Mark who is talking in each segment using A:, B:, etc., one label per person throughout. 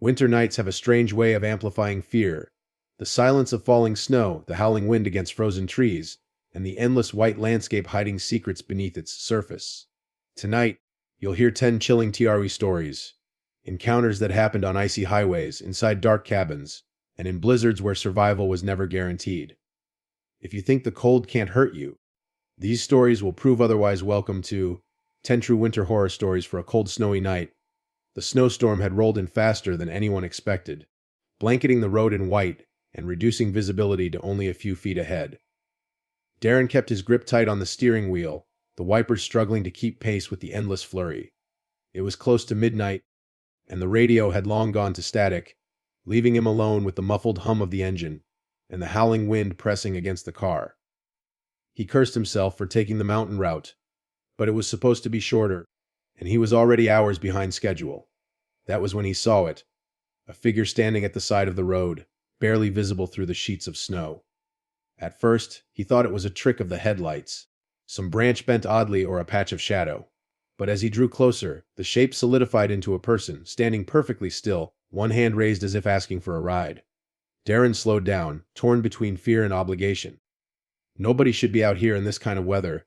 A: Winter nights have a strange way of amplifying fear. The silence of falling snow, the howling wind against frozen trees, and the endless white landscape hiding secrets beneath its surface. Tonight, you'll hear 10 chilling TRE stories. Encounters that happened on icy highways, inside dark cabins, and in blizzards where survival was never guaranteed. If you think the cold can't hurt you, these stories will prove otherwise. Welcome to 10 True Winter Horror Stories for a Cold Snowy Night. The snowstorm had rolled in faster than anyone expected, blanketing the road in white and reducing visibility to only a few feet ahead. Darren kept his grip tight on the steering wheel, the wipers struggling to keep pace with the endless flurry. It was close to midnight, and the radio had long gone to static, leaving him alone with the muffled hum of the engine and the howling wind pressing against the car. He cursed himself for taking the mountain route, but it was supposed to be shorter, and he was already hours behind schedule. That was when he saw it, a figure standing at the side of the road, barely visible through the sheets of snow. At first, he thought it was a trick of the headlights, some branch bent oddly or a patch of shadow. But as he drew closer, the shape solidified into a person, standing perfectly still, one hand raised as if asking for a ride. Darren slowed down, torn between fear and obligation. Nobody should be out here in this kind of weather,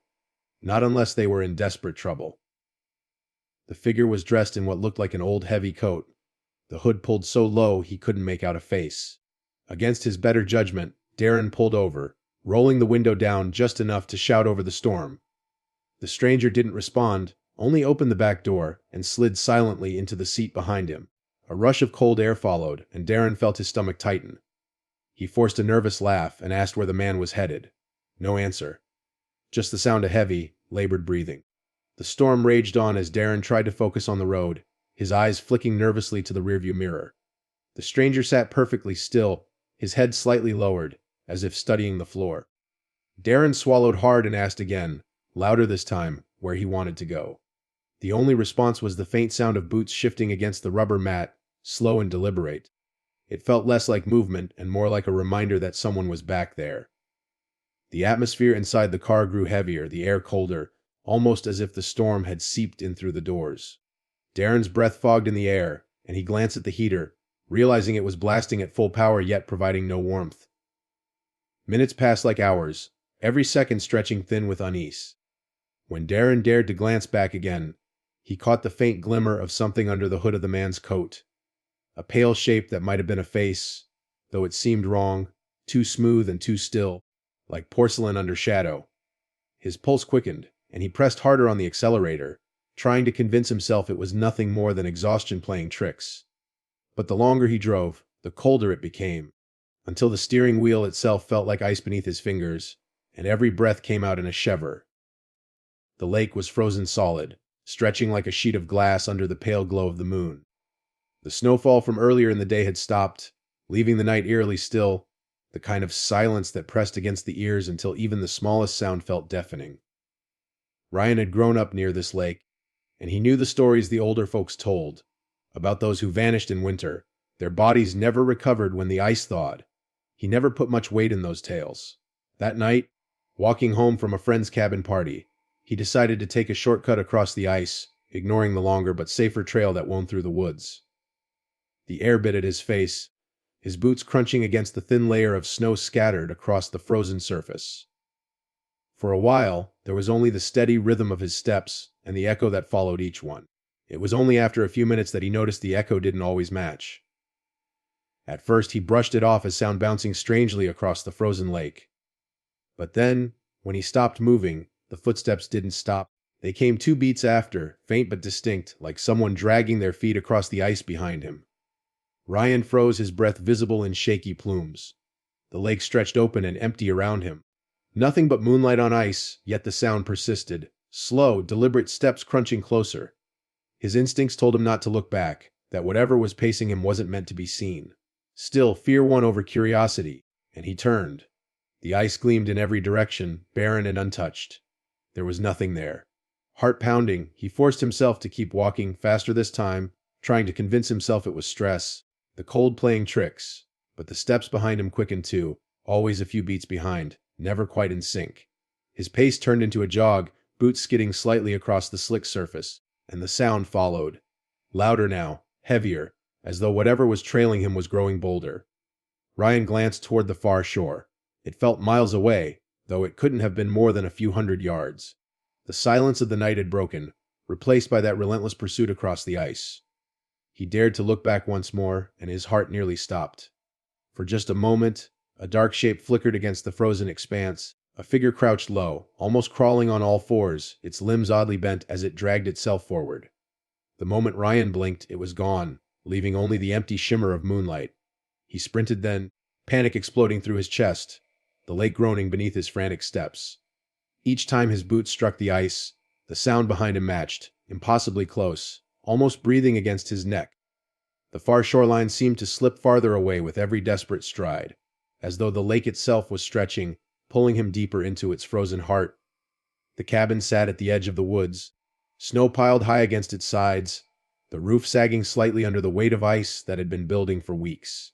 A: not unless they were in desperate trouble. The figure was dressed in what looked like an old heavy coat, the hood pulled so low he couldn't make out a face. Against his better judgment, Darren pulled over, rolling the window down just enough to shout over the storm. The stranger didn't respond, only opened the back door and slid silently into the seat behind him. A rush of cold air followed, and Darren felt his stomach tighten. He forced a nervous laugh and asked where the man was headed. No answer. Just the sound of heavy, labored breathing. The storm raged on as Darren tried to focus on the road, his eyes flicking nervously to the rearview mirror. The stranger sat perfectly still, his head slightly lowered, as if studying the floor. Darren swallowed hard and asked again, louder this time, where he wanted to go. The only response was the faint sound of boots shifting against the rubber mat, slow and deliberate. It felt less like movement and more like a reminder that someone was back there. The atmosphere inside the car grew heavier, the air colder, almost as if the storm had seeped in through the doors. Darren's breath fogged in the air, and he glanced at the heater, realizing it was blasting at full power yet providing no warmth. Minutes passed like hours, every second stretching thin with unease. When Darren dared to glance back again, he caught the faint glimmer of something under the hood of the man's coat. A pale shape that might have been a face, though it seemed wrong, too smooth and too still, like porcelain under shadow. His pulse quickened, and he pressed harder on the accelerator, trying to convince himself it was nothing more than exhaustion playing tricks. But the longer he drove, the colder it became, until the steering wheel itself felt like ice beneath his fingers, and every breath came out in a shiver. The lake was frozen solid, stretching like a sheet of glass under the pale glow of the moon. The snowfall from earlier in the day had stopped, leaving the night eerily still, the kind of silence that pressed against the ears until even the smallest sound felt deafening. Ryan had grown up near this lake, and he knew the stories the older folks told, about those who vanished in winter, their bodies never recovered when the ice thawed. He never put much weight in those tales. That night, walking home from a friend's cabin party, he decided to take a shortcut across the ice, ignoring the longer but safer trail that wound through the woods. The air bit at his face, his boots crunching against the thin layer of snow scattered across the frozen surface. For a while, there was only the steady rhythm of his steps and the echo that followed each one. It was only after a few minutes that he noticed the echo didn't always match. At first, he brushed it off as sound bouncing strangely across the frozen lake. But then, when he stopped moving, the footsteps didn't stop. They came 2 beats after, faint but distinct, like someone dragging their feet across the ice behind him. Ryan froze, his breath visible in shaky plumes. The lake stretched open and empty around him. Nothing but moonlight on ice, yet the sound persisted. Slow, deliberate steps crunching closer. His instincts told him not to look back, that whatever was pacing him wasn't meant to be seen. Still, fear won over curiosity, and he turned. The ice gleamed in every direction, barren and untouched. There was nothing there. Heart pounding, he forced himself to keep walking, faster this time, trying to convince himself it was stress, the cold playing tricks. But the steps behind him quickened too, always a few beats behind, never quite in sync. His pace turned into a jog, boots skidding slightly across the slick surface, and the sound followed. Louder now, heavier, as though whatever was trailing him was growing bolder. Ryan glanced toward the far shore. It felt miles away, though it couldn't have been more than a few hundred yards. The silence of the night had broken, replaced by that relentless pursuit across the ice. He dared to look back once more, and his heart nearly stopped. For just a moment, a dark shape flickered against the frozen expanse. A figure crouched low, almost crawling on all fours, its limbs oddly bent as it dragged itself forward. The moment Ryan blinked, it was gone, leaving only the empty shimmer of moonlight. He sprinted then, panic exploding through his chest, the lake groaning beneath his frantic steps. Each time his boots struck the ice, the sound behind him matched, impossibly close, almost breathing against his neck. The far shoreline seemed to slip farther away with every desperate stride, as though the lake itself was stretching, pulling him deeper into its frozen heart. The cabin sat at the edge of the woods, snow piled high against its sides, the roof sagging slightly under the weight of ice that had been building for weeks.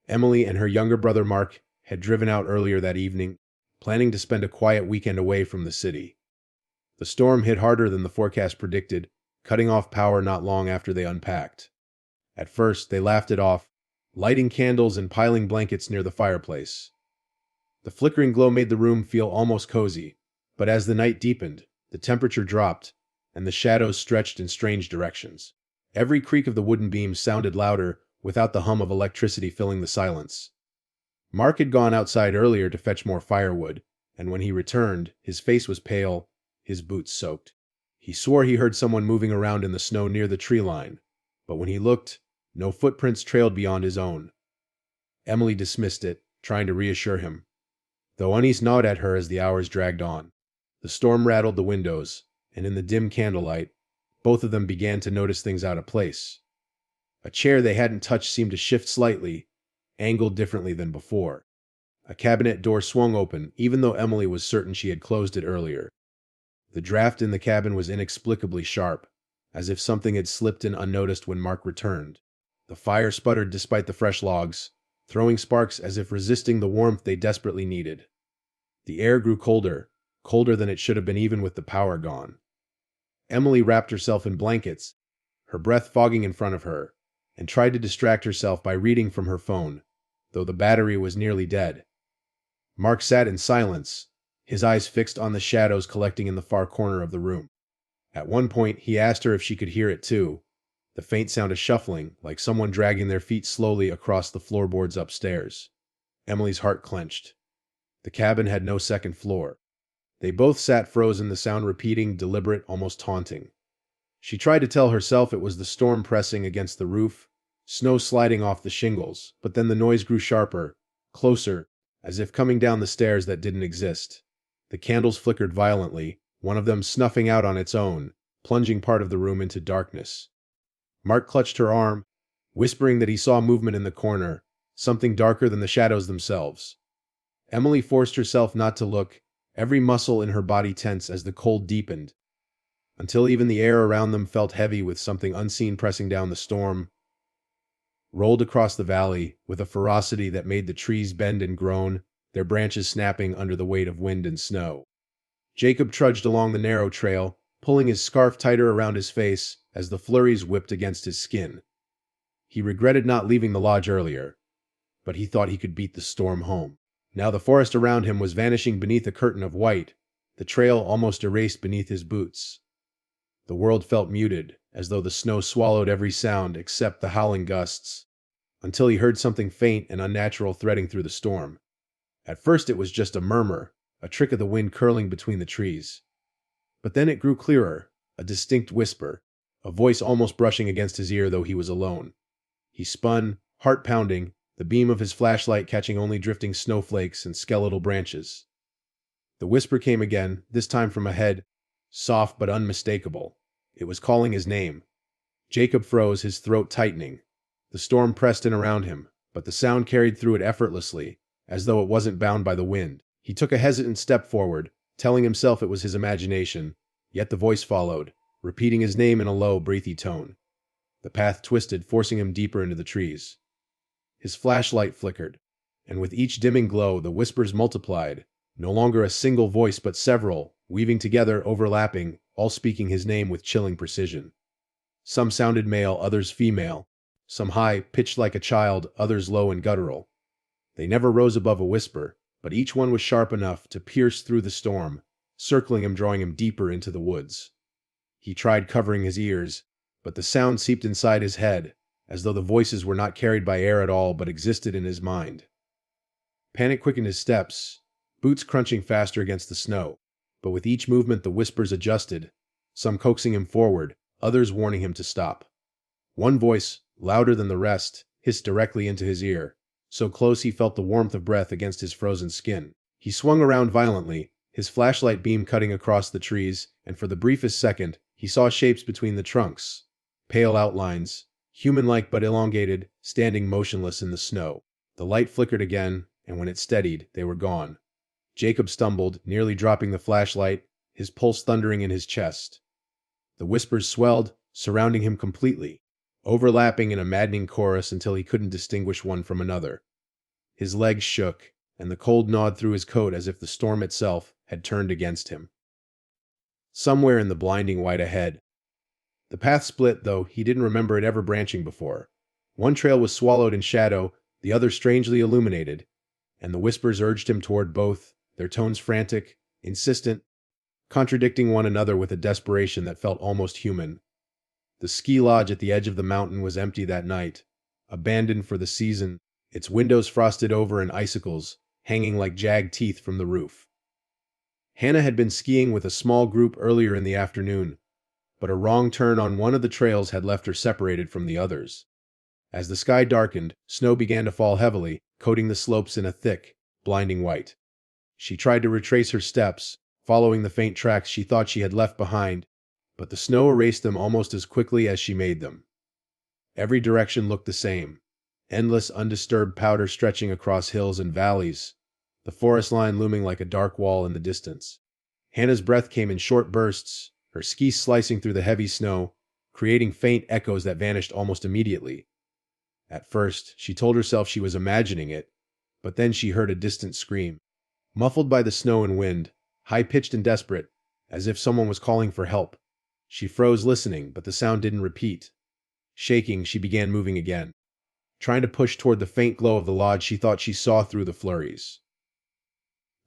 A: Emily and her younger brother Mark had driven out earlier that evening, planning to spend a quiet weekend away from the city. The storm hit harder than the forecast predicted, cutting off power not long after they unpacked. At first, they laughed it off, lighting candles and piling blankets near the fireplace. The flickering glow made the room feel almost cozy, but as the night deepened, the temperature dropped, and the shadows stretched in strange directions. Every creak of the wooden beams sounded louder, without the hum of electricity filling the silence. Mark had gone outside earlier to fetch more firewood, and when he returned, his face was pale, his boots soaked. He swore he heard someone moving around in the snow near the tree line, but when he looked, no footprints trailed beyond his own. Emily dismissed it, trying to reassure him, though unease gnawed at her as the hours dragged on. The storm rattled the windows, and in the dim candlelight, both of them began to notice things out of place. A chair they hadn't touched seemed to shift slightly, angled differently than before. A cabinet door swung open, even though Emily was certain she had closed it earlier. The draft in the cabin was inexplicably sharp, as if something had slipped in unnoticed when Mark returned. The fire sputtered despite the fresh logs, throwing sparks as if resisting the warmth they desperately needed. The air grew colder, colder than it should have been even with the power gone. Emily wrapped herself in blankets, her breath fogging in front of her, and tried to distract herself by reading from her phone, though the battery was nearly dead. Mark sat in silence, his eyes fixed on the shadows collecting in the far corner of the room. At one point, he asked her if she could hear it too, the faint sound of shuffling, like someone dragging their feet slowly across the floorboards upstairs. Emily's heart clenched. The cabin had no second floor. They both sat frozen, the sound repeating, deliberate, almost taunting. She tried to tell herself it was the storm pressing against the roof, snow sliding off the shingles, but then the noise grew sharper, closer, as if coming down the stairs that didn't exist. The candles flickered violently, one of them snuffing out on its own, plunging part of the room into darkness. Mark clutched her arm, whispering that he saw movement in the corner, something darker than the shadows themselves. Emily forced herself not to look, every muscle in her body tense as the cold deepened, until even the air around them felt heavy with something unseen pressing down. The storm rolled across the valley with a ferocity that made the trees bend and groan, their branches snapping under the weight of wind and snow. Jacob trudged along the narrow trail, pulling his scarf tighter around his face as the flurries whipped against his skin. He regretted not leaving the lodge earlier, but he thought he could beat the storm home. Now the forest around him was vanishing beneath a curtain of white, the trail almost erased beneath his boots. The world felt muted, as though the snow swallowed every sound except the howling gusts, until he heard something faint and unnatural threading through the storm. At first it was just a murmur, a trick of the wind curling between the trees. But then it grew clearer, a distinct whisper, a voice almost brushing against his ear though he was alone. He spun, heart pounding, the beam of his flashlight catching only drifting snowflakes and skeletal branches. The whisper came again, this time from ahead, soft but unmistakable. It was calling his name. Jacob froze, his throat tightening. The storm pressed in around him, but the sound carried through it effortlessly, as though it wasn't bound by the wind. He took a hesitant step forward, telling himself it was his imagination, yet the voice followed, repeating his name in a low, breathy tone. The path twisted, forcing him deeper into the trees. His flashlight flickered, and with each dimming glow, the whispers multiplied, no longer a single voice but several, weaving together, overlapping, all speaking his name with chilling precision. Some sounded male, others female, some high, pitched like a child, others low and guttural. They never rose above a whisper, but each one was sharp enough to pierce through the storm, circling him, drawing him deeper into the woods. He tried covering his ears, but the sound seeped inside his head, as though the voices were not carried by air at all but existed in his mind. Panic quickened his steps, boots crunching faster against the snow, but with each movement the whispers adjusted, some coaxing him forward, others warning him to stop. One voice, louder than the rest, hissed directly into his ear, so close he felt the warmth of breath against his frozen skin. He swung around violently, his flashlight beam cutting across the trees, and for the briefest second, he saw shapes between the trunks, pale outlines, human-like but elongated, standing motionless in the snow. The light flickered again, and when it steadied, they were gone. Jacob stumbled, nearly dropping the flashlight, his pulse thundering in his chest. The whispers swelled, surrounding him completely, overlapping in a maddening chorus until he couldn't distinguish one from another. His legs shook, and the cold gnawed through his coat as if the storm itself had turned against him. Somewhere in the blinding white ahead. The path split, though he didn't remember it ever branching before. One trail was swallowed in shadow, the other strangely illuminated, and the whispers urged him toward both, their tones frantic, insistent, contradicting one another with a desperation that felt almost human. The ski lodge at the edge of the mountain was empty that night, abandoned for the season, its windows frosted over and icicles hanging like jagged teeth from the roof. Hannah had been skiing with a small group earlier in the afternoon, but a wrong turn on one of the trails had left her separated from the others. As the sky darkened, snow began to fall heavily, coating the slopes in a thick, blinding white. She tried to retrace her steps, following the faint tracks she thought she had left behind, but the snow erased them almost as quickly as she made them. Every direction looked the same, endless undisturbed powder stretching across hills and valleys, the forest line looming like a dark wall in the distance. Hannah's breath came in short bursts, her skis slicing through the heavy snow, creating faint echoes that vanished almost immediately. At first, she told herself she was imagining it, but then she heard a distant scream. Muffled by the snow and wind, high-pitched and desperate, as if someone was calling for help. She froze listening, but the sound didn't repeat. Shaking, she began moving again, trying to push toward the faint glow of the lodge she thought she saw through the flurries.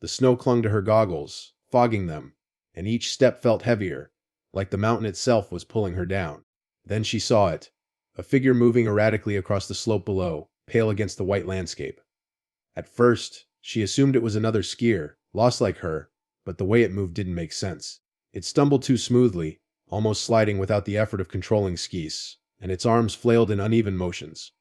A: The snow clung to her goggles, fogging them, and each step felt heavier, like the mountain itself was pulling her down. Then she saw it, a figure moving erratically across the slope below, pale against the white landscape. At first, she assumed it was another skier, lost like her, but the way it moved didn't make sense. It stumbled too smoothly, almost sliding without the effort of controlling skis, and its arms flailed in uneven motions.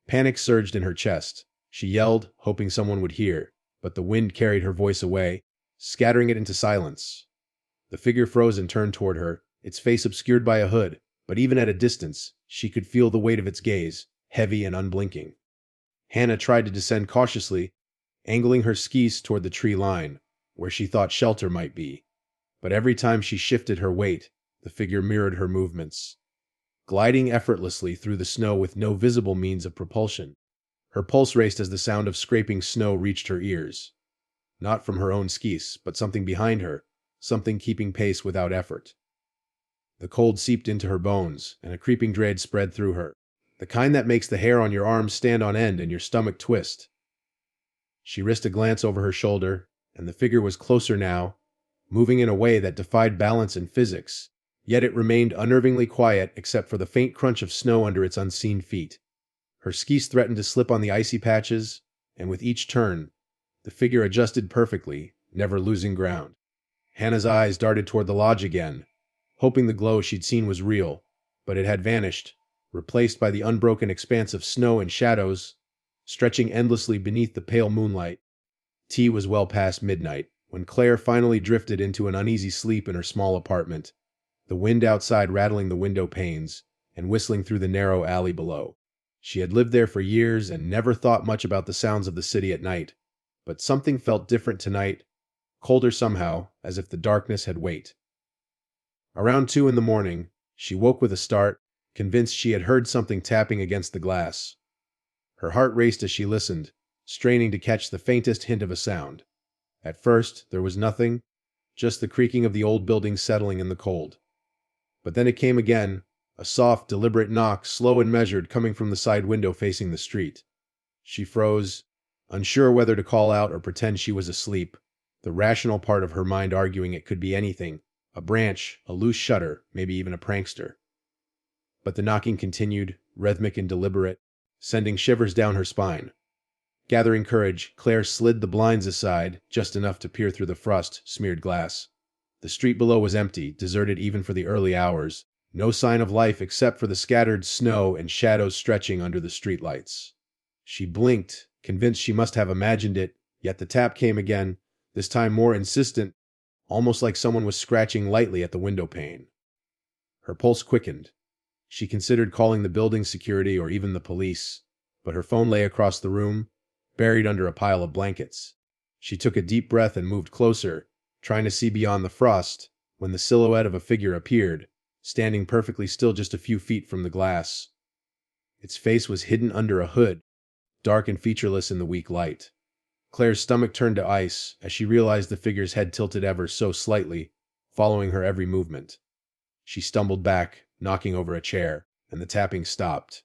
A: Panic surged in her chest. She yelled, hoping someone would hear, but the wind carried her voice away, scattering it into silence. The figure froze and turned toward her, its face obscured by a hood, but even at a distance, she could feel the weight of its gaze, heavy and unblinking. Hannah tried to descend cautiously, angling her skis toward the tree line, where she thought shelter might be. But every time she shifted her weight, the figure mirrored her movements, gliding effortlessly through the snow with no visible means of propulsion. Her pulse raced as the sound of scraping snow reached her ears. Not from her own skis, but something behind her, something keeping pace without effort. The cold seeped into her bones, and a creeping dread spread through her, the kind that makes the hair on your arms stand on end and your stomach twist. She risked a glance over her shoulder, and the figure was closer now, moving in a way that defied balance and physics, yet it remained unnervingly quiet except for the faint crunch of snow under its unseen feet. Her skis threatened to slip on the icy patches, and with each turn, the figure adjusted perfectly, never losing ground. Hannah's eyes darted toward the lodge again, hoping the glow she'd seen was real, but it had vanished, replaced by the unbroken expanse of snow and shadows, stretching endlessly beneath the pale moonlight. Tea was well past midnight, when Claire finally drifted into an uneasy sleep in her small apartment, the wind outside rattling the window panes and whistling through the narrow alley below. She had lived there for years and never thought much about the sounds of the city at night, but something felt different tonight, colder somehow, as if the darkness had weight. Around 2 in the morning, she woke with a start, convinced she had heard something tapping against the glass. Her heart raced as she listened, straining to catch the faintest hint of a sound. At first, there was nothing, just the creaking of the old building settling in the cold. But then it came again, A soft, deliberate knock, slow and measured, coming from the side window facing the street. She froze, unsure whether to call out or pretend she was asleep, the rational part of her mind arguing it could be anything, a branch, a loose shutter, maybe even a prankster. But the knocking continued, rhythmic and deliberate, sending shivers down her spine. Gathering courage, Claire slid the blinds aside, just enough to peer through the frost-smeared glass. The street below was empty, deserted even for the early hours. No sign of life except for the scattered snow and shadows stretching under the streetlights. She blinked, convinced she must have imagined it, yet the tap came again, this time more insistent, almost like someone was scratching lightly at the window pane. Her pulse quickened. She considered calling the building security or even the police, but her phone lay across the room, buried under a pile of blankets. She took a deep breath and moved closer, trying to see beyond the frost, when the silhouette of a figure appeared, standing perfectly still just a few feet from the glass. Its face was hidden under a hood, dark and featureless in the weak light. Claire's stomach turned to ice as she realized the figure's head tilted ever so slightly, following her every movement. She stumbled back, knocking over a chair, and the tapping stopped.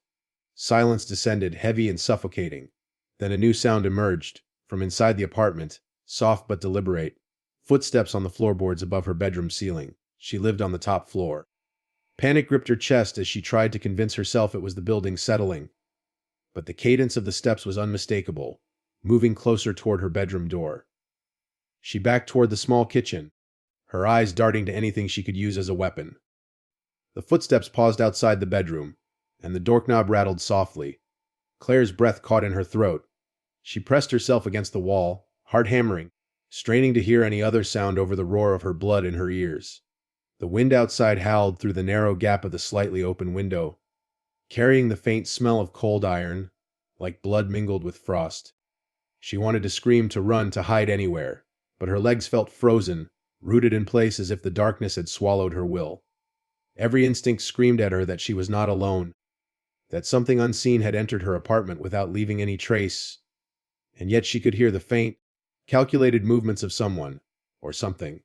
A: Silence descended, heavy and suffocating. Then a new sound emerged, from inside the apartment, soft but deliberate. Footsteps on the floorboards above her bedroom ceiling. She lived on the top floor. Panic gripped her chest as she tried to convince herself it was the building settling. But the cadence of the steps was unmistakable, moving closer toward her bedroom door. She backed toward the small kitchen, her eyes darting to anything she could use as a weapon. The footsteps paused outside the bedroom, and the doorknob rattled softly. Claire's breath caught in her throat. She pressed herself against the wall, heart hammering, straining to hear any other sound over the roar of her blood in her ears. The wind outside howled through the narrow gap of the slightly open window, carrying the faint smell of cold iron, like blood mingled with frost. She wanted to scream, to run, to hide anywhere, but her legs felt frozen, rooted in place as if the darkness had swallowed her will. Every instinct screamed at her that she was not alone, that something unseen had entered her apartment without leaving any trace, and yet she could hear the faint, calculated movements of someone, or something,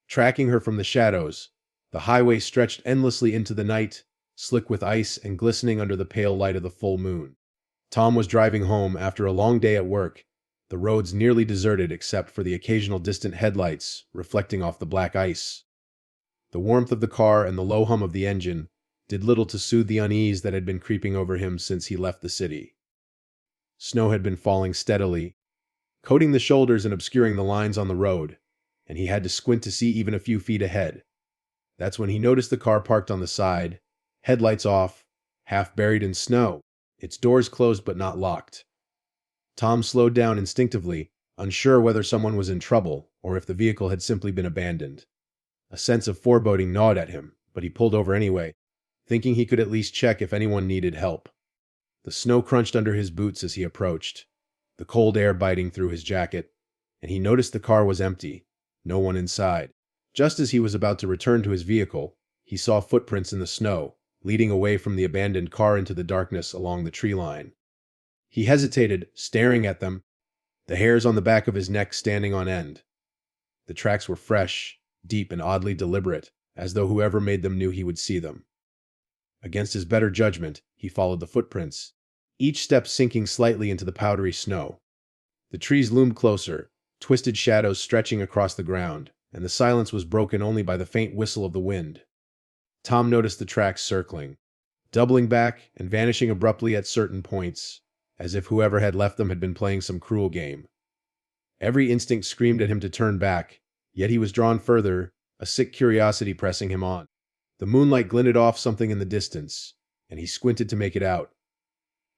A: tracking her from the shadows. The highway stretched endlessly into the night, slick with ice and glistening under the pale light of the full moon. Tom was driving home after a long day at work, the roads nearly deserted except for the occasional distant headlights reflecting off the black ice. The warmth of the car and the low hum of the engine did little to soothe the unease that had been creeping over him since he left the city. Snow had been falling steadily, coating the shoulders and obscuring the lines on the road, and he had to squint to see even a few feet ahead. That's when he noticed the car parked on the side, headlights off, half buried in snow, its doors closed but not locked. Tom slowed down instinctively, unsure whether someone was in trouble or if the vehicle had simply been abandoned. A sense of foreboding gnawed at him, but he pulled over anyway, thinking he could at least check if anyone needed help. The snow crunched under his boots as he approached, the cold air biting through his jacket, and he noticed the car was empty, no one inside. Just as he was about to return to his vehicle, he saw footprints in the snow, leading away from the abandoned car into the darkness along the tree line. He hesitated, staring at them, the hairs on the back of his neck standing on end. The tracks were fresh, deep and oddly deliberate, as though whoever made them knew he would see them. Against his better judgment, he followed the footprints, each step sinking slightly into the powdery snow. The trees loomed closer, twisted shadows stretching across the ground, and the silence was broken only by the faint whistle of the wind. Tom noticed the tracks circling, doubling back and vanishing abruptly at certain points, as if whoever had left them had been playing some cruel game. Every instinct screamed at him to turn back, yet he was drawn further, a sick curiosity pressing him on. The moonlight glinted off something in the distance, and he squinted to make it out.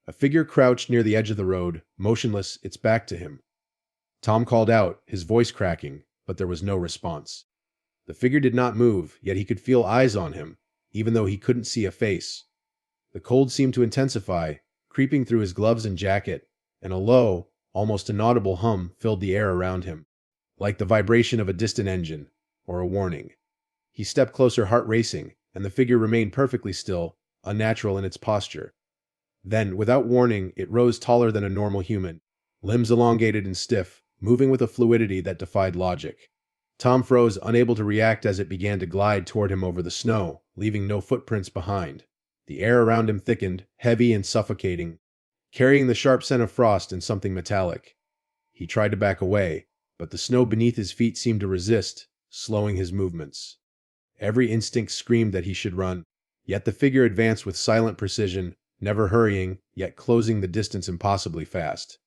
A: A figure crouched near the edge of the road, motionless, its back to him. Tom called out, his voice cracking, but there was no response. The figure did not move, yet he could feel eyes on him, even though he couldn't see a face. The cold seemed to intensify, creeping through his gloves and jacket, and a low, almost inaudible hum filled the air around him, like the vibration of a distant engine, or a warning. He stepped closer, heart racing, and the figure remained perfectly still, unnatural in its posture. Then, without warning, it rose taller than a normal human, limbs elongated and stiff, moving with a fluidity that defied logic. Tom froze, unable to react as it began to glide toward him over the snow, leaving no footprints behind. The air around him thickened, heavy and suffocating, carrying the sharp scent of frost and something metallic. He tried to back away, but the snow beneath his feet seemed to resist, slowing his movements. Every instinct screamed that he should run, yet the figure advanced with silent precision, never hurrying, yet closing the distance impossibly fast.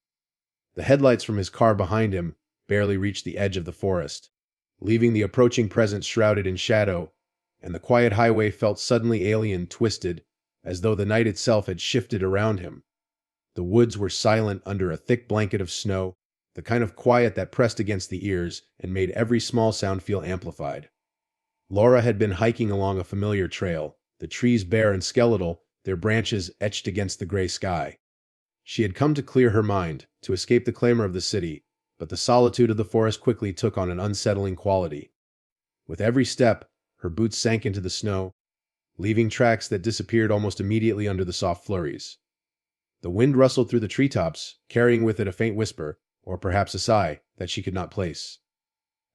A: The headlights from his car behind him barely reached the edge of the forest, leaving the approaching presence shrouded in shadow, and the quiet highway felt suddenly alien, twisted, as though the night itself had shifted around him. The woods were silent under a thick blanket of snow, the kind of quiet that pressed against the ears and made every small sound feel amplified. Laura had been hiking along a familiar trail, the trees bare and skeletal, their branches etched against the gray sky. She had come to clear her mind, to escape the clamor of the city, but the solitude of the forest quickly took on an unsettling quality. With every step, her boots sank into the snow, leaving tracks that disappeared almost immediately under the soft flurries. The wind rustled through the treetops, carrying with it a faint whisper, or perhaps a sigh, that she could not place.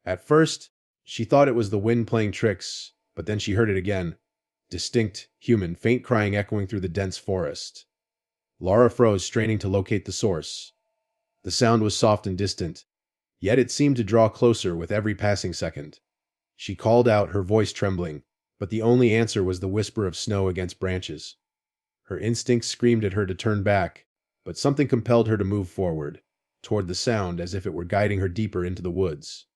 A: At first, she thought it was the wind playing tricks, but then she heard it again, distinct, human, faint crying echoing through the dense forest. Laura froze, straining to locate the source. The sound was soft and distant, yet it seemed to draw closer with every passing second. She called out, her voice trembling, but the only answer was the whisper of snow against branches. Her instincts screamed at her to turn back, but something compelled her to move forward, toward the sound, as if it were guiding her deeper into the woods.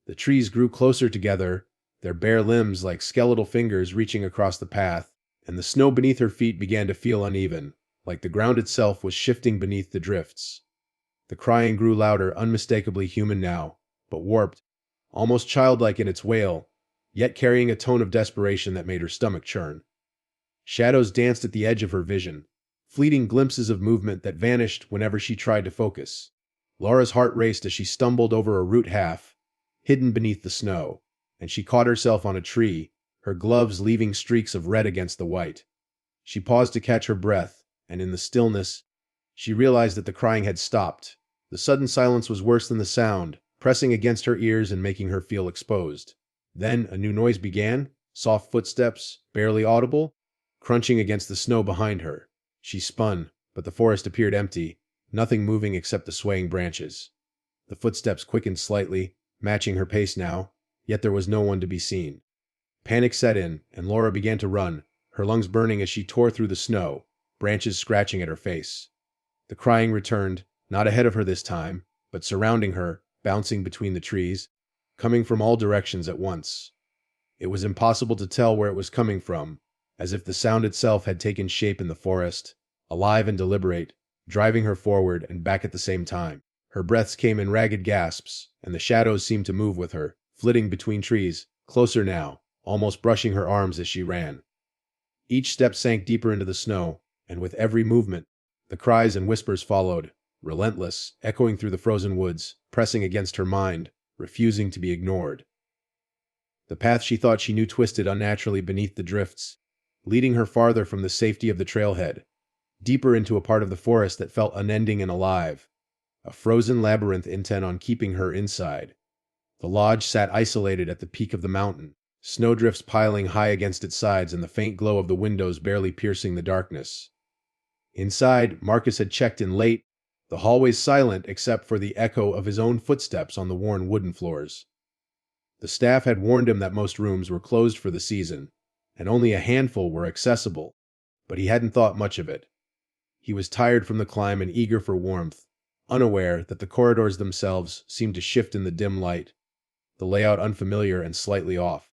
A: The trees grew closer together, their bare limbs like skeletal fingers reaching across the path, and the snow beneath her feet began to feel uneven, like the ground itself was shifting beneath the drifts. The crying grew louder, unmistakably human now, but warped, almost childlike in its wail, yet carrying a tone of desperation that made her stomach churn. Shadows danced at the edge of her vision, fleeting glimpses of movement that vanished whenever she tried to focus. Laura's heart raced as she stumbled over a root half, hidden beneath the snow, and she caught herself on a tree, her gloves leaving streaks of red against the white. She paused to catch her breath, and in the stillness, she realized that the crying had stopped. The sudden silence was worse than the sound, pressing against her ears and making her feel exposed. Then a new noise began, soft footsteps, barely audible, crunching against the snow behind her. She spun, but the forest appeared empty, nothing moving except the swaying branches. The footsteps quickened slightly, matching her pace now, yet there was no one to be seen. Panic set in, and Laura began to run, her lungs burning as she tore through the snow, branches scratching at her face. The crying returned, not ahead of her this time, but surrounding her, bouncing between the trees, coming from all directions at once. It was impossible to tell where it was coming from, as if the sound itself had taken shape in the forest, alive and deliberate, driving her forward and back at the same time. Her breaths came in ragged gasps, and the shadows seemed to move with her, flitting between trees, closer now, almost brushing her arms as she ran. Each step sank deeper into the snow, and with every movement, the cries and whispers followed, relentless, echoing through the frozen woods, pressing against her mind, refusing to be ignored. The path she thought she knew twisted unnaturally beneath the drifts, leading her farther from the safety of the trailhead, deeper into a part of the forest that felt unending and alive, a frozen labyrinth intent on keeping her inside. The lodge sat isolated at the peak of the mountain, snowdrifts piling high against its sides and the faint glow of the windows barely piercing the darkness. Inside, Marcus had checked in late, the hallways silent except for the echo of his own footsteps on the worn wooden floors. The staff had warned him that most rooms were closed for the season, and only a handful were accessible, but he hadn't thought much of it. He was tired from the climb and eager for warmth, unaware that the corridors themselves seemed to shift in the dim light, the layout unfamiliar and slightly off.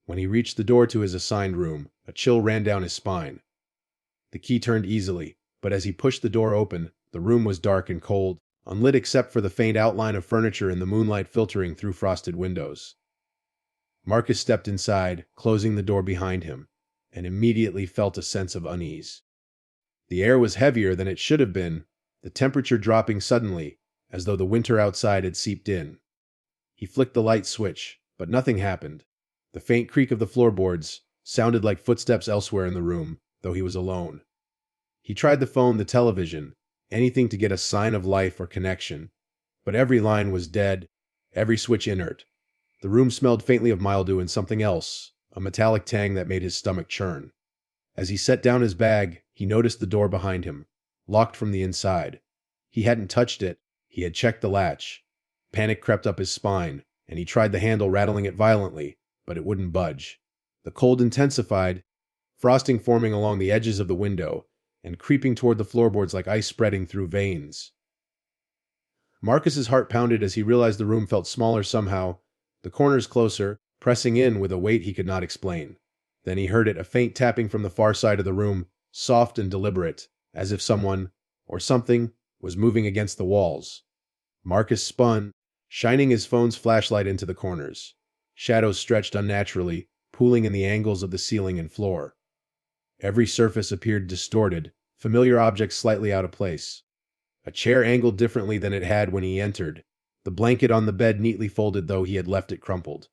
A: When he reached the door to his assigned room, a chill ran down his spine. The key turned easily, but as he pushed the door open, the room was dark and cold, unlit except for the faint outline of furniture in the moonlight filtering through frosted windows. Marcus stepped inside, closing the door behind him, and immediately felt a sense of unease. The air was heavier than it should have been, the temperature dropping suddenly, as though the winter outside had seeped in. He flicked the light switch, but nothing happened. The faint creak of the floorboards sounded like footsteps elsewhere in the room, though he was alone. He tried the phone, the television, anything to get a sign of life or connection, but every line was dead, every switch inert, The room smelled faintly of mildew and something else, a metallic tang that made his stomach churn. As he set down his bag, he noticed the door behind him, locked from the inside. He hadn't touched it, he had checked the latch. Panic crept up his spine, and he tried the handle, rattling it violently, but it wouldn't budge. The cold intensified, frosting forming along the edges of the window, and creeping toward the floorboards like ice spreading through veins. Marcus's heart pounded as he realized the room felt smaller somehow, the corners closer, pressing in with a weight he could not explain. Then he heard it, a faint tapping from the far side of the room, soft and deliberate, as if someone, or something, was moving against the walls. Marcus spun, shining his phone's flashlight into the corners. Shadows stretched unnaturally, pooling in the angles of the ceiling and floor. Every surface appeared distorted, familiar objects slightly out of place. A chair angled differently than it had when he entered, the blanket on the bed neatly folded though he had left it crumpled.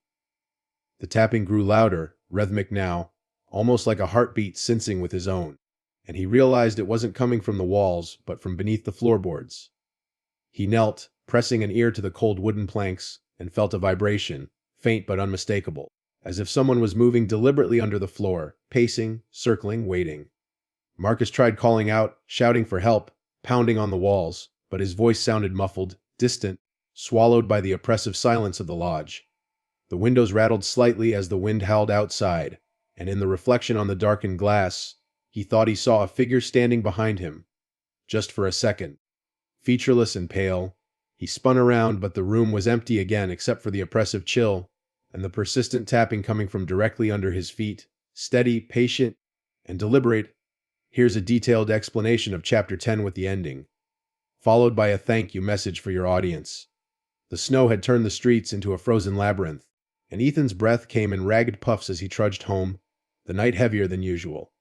A: The tapping grew louder, rhythmic now, almost like a heartbeat syncing with his own, and he realized it wasn't coming from the walls, but from beneath the floorboards. He knelt, pressing an ear to the cold wooden planks, and felt a vibration, faint but unmistakable, as if someone was moving deliberately under the floor, pacing, circling, waiting. Marcus tried calling out, shouting for help, pounding on the walls, but his voice sounded muffled, distant, swallowed by the oppressive silence of the lodge. The windows rattled slightly as the wind howled outside, and in the reflection on the darkened glass, he thought he saw a figure standing behind him. Just for a second. Featureless and pale, he spun around, but the room was empty again except for the oppressive chill and the persistent tapping coming from directly under his feet, steady, patient, and deliberate. Here's a detailed explanation of Chapter 10 with the ending, followed by a thank you message for your audience. The snow had turned the streets into a frozen labyrinth, and Ethan's breath came in ragged puffs as he trudged home, the night heavier than usual.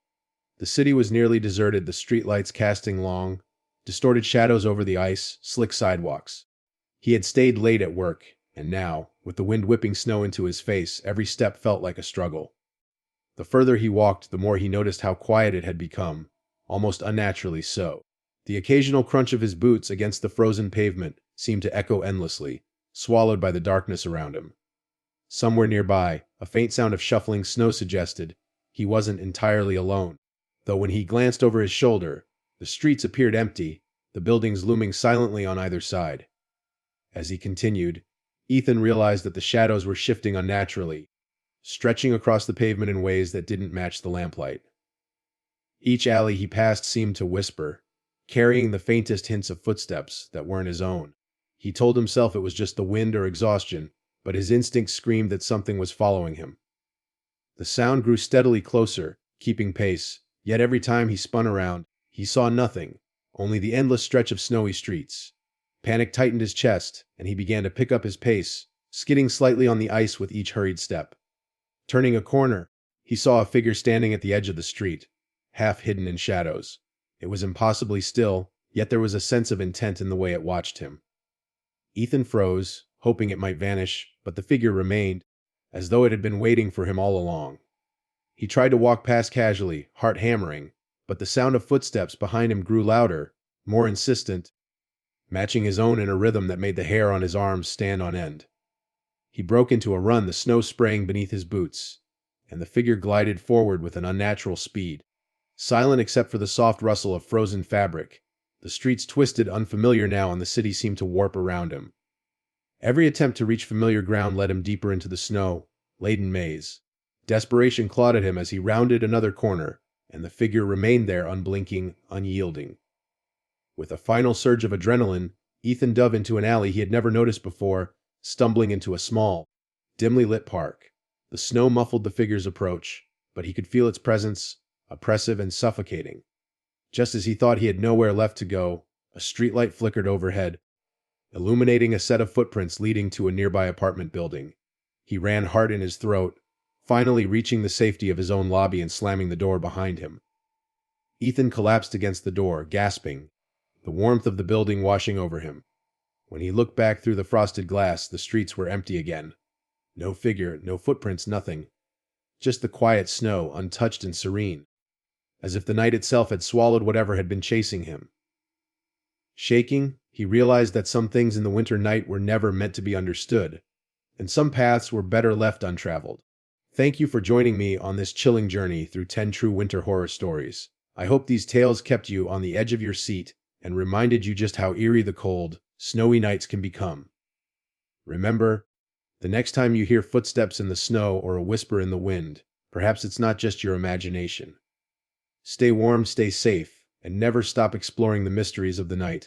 A: The city was nearly deserted, the streetlights casting long, distorted shadows over the ice, slick sidewalks. He had stayed late at work, and now, with the wind whipping snow into his face, every step felt like a struggle. The further he walked, the more he noticed how quiet it had become, almost unnaturally so. The occasional crunch of his boots against the frozen pavement seemed to echo endlessly, swallowed by the darkness around him. Somewhere nearby, a faint sound of shuffling snow suggested he wasn't entirely alone, though when he glanced over his shoulder, the streets appeared empty, the buildings looming silently on either side. As he continued, Ethan realized that the shadows were shifting unnaturally, stretching across the pavement in ways that didn't match the lamplight. Each alley he passed seemed to whisper, carrying the faintest hints of footsteps that weren't his own. He told himself it was just the wind or exhaustion, but his instincts screamed that something was following him. The sound grew steadily closer, keeping pace, yet every time he spun around, he saw nothing, only the endless stretch of snowy streets. Panic tightened his chest, and he began to pick up his pace, skidding slightly on the ice with each hurried step. Turning a corner, he saw a figure standing at the edge of the street, half hidden in shadows. It was impossibly still, yet there was a sense of intent in the way it watched him. Ethan froze, hoping it might vanish, but the figure remained, as though it had been waiting for him all along. He tried to walk past casually, heart hammering, but the sound of footsteps behind him grew louder, more insistent, matching his own in a rhythm that made the hair on his arms stand on end. He broke into a run, the snow spraying beneath his boots, and the figure glided forward with an unnatural speed. Silent except for the soft rustle of frozen fabric, the streets twisted unfamiliar now and the city seemed to warp around him. Every attempt to reach familiar ground led him deeper into the snow-laden maze. Desperation clawed at him as he rounded another corner, and the figure remained there unblinking, unyielding. With a final surge of adrenaline, Ethan dove into an alley he had never noticed before, stumbling into a small, dimly lit park. The snow muffled the figure's approach, but he could feel its presence, oppressive and suffocating. Just as he thought he had nowhere left to go, a streetlight flickered overhead, illuminating a set of footprints leading to a nearby apartment building. He ran hard in his throat, finally reaching the safety of his own lobby and slamming the door behind him. Ethan collapsed against the door, gasping, the warmth of the building washing over him. When he looked back through the frosted glass, the streets were empty again. No figure, no footprints, nothing. Just the quiet snow, untouched and serene, as if the night itself had swallowed whatever had been chasing him. Shaking, he realized that some things in the winter night were never meant to be understood. and some paths were better left untraveled. Thank you for joining me on this chilling journey through 10 true winter horror stories. I hope these tales kept you on the edge of your seat and reminded you just how eerie the cold, snowy nights can become. Remember, the next time you hear footsteps in the snow or a whisper in the wind, perhaps it's not just your imagination. Stay warm, stay safe, and never stop exploring the mysteries of the night.